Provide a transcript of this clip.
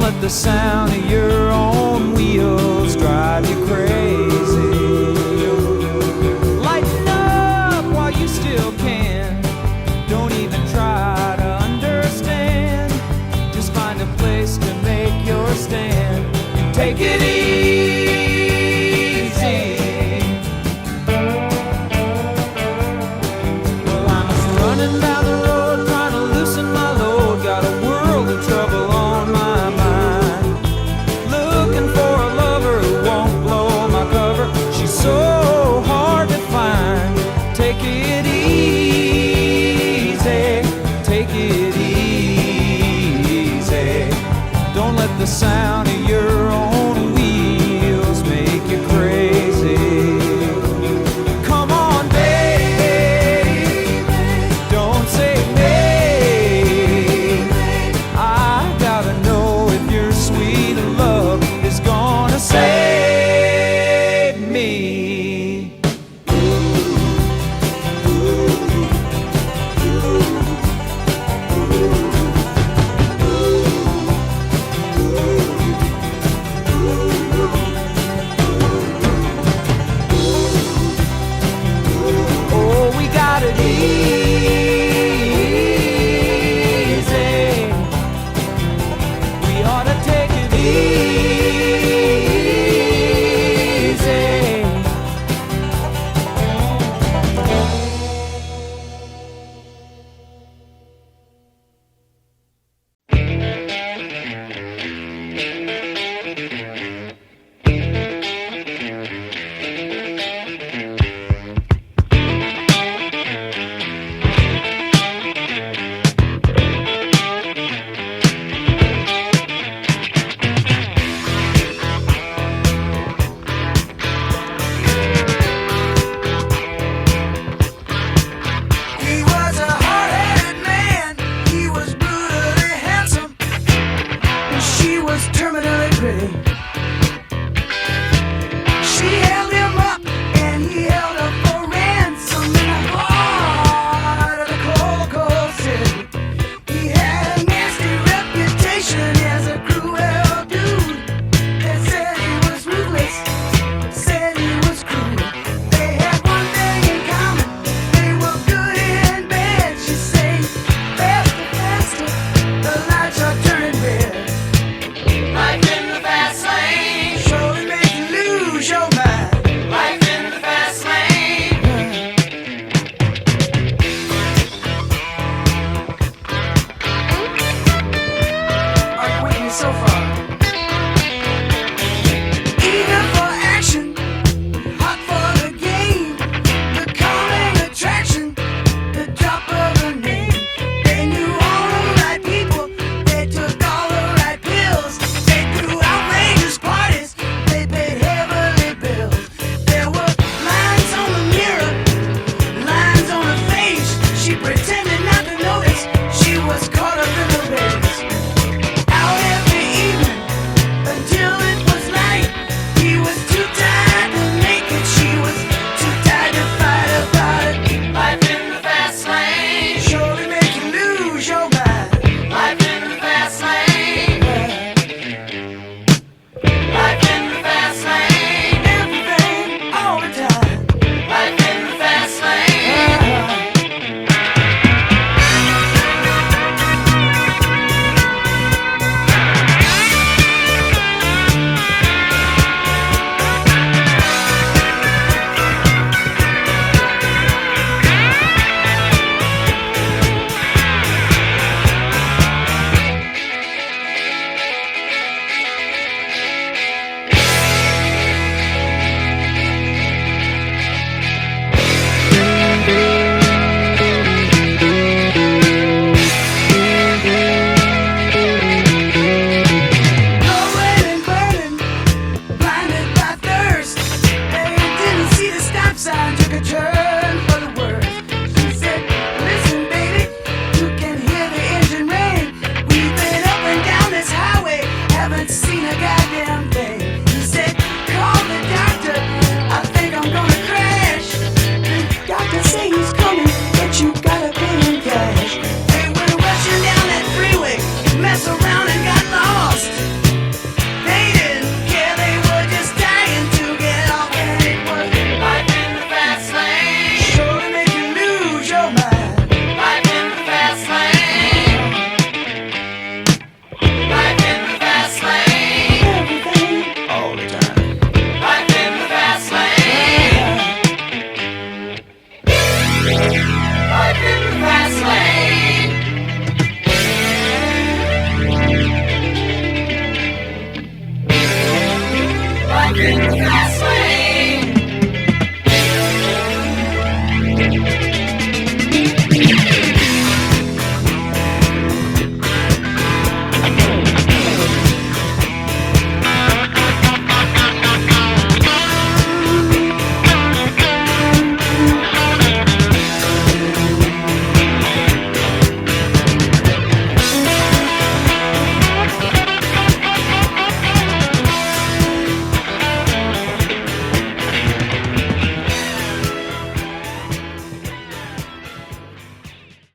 let the sound of your own wheels drive you crazy. Lighten up while you still can. Don't even try to understand. Just find a place to make your stand and take it easy. Well, I'm just running down the road trying to loosen my load. Got a world of trouble on my mind. Looking for a lover who won't blow my cover. Life in the fast lane. Life in the fast lane.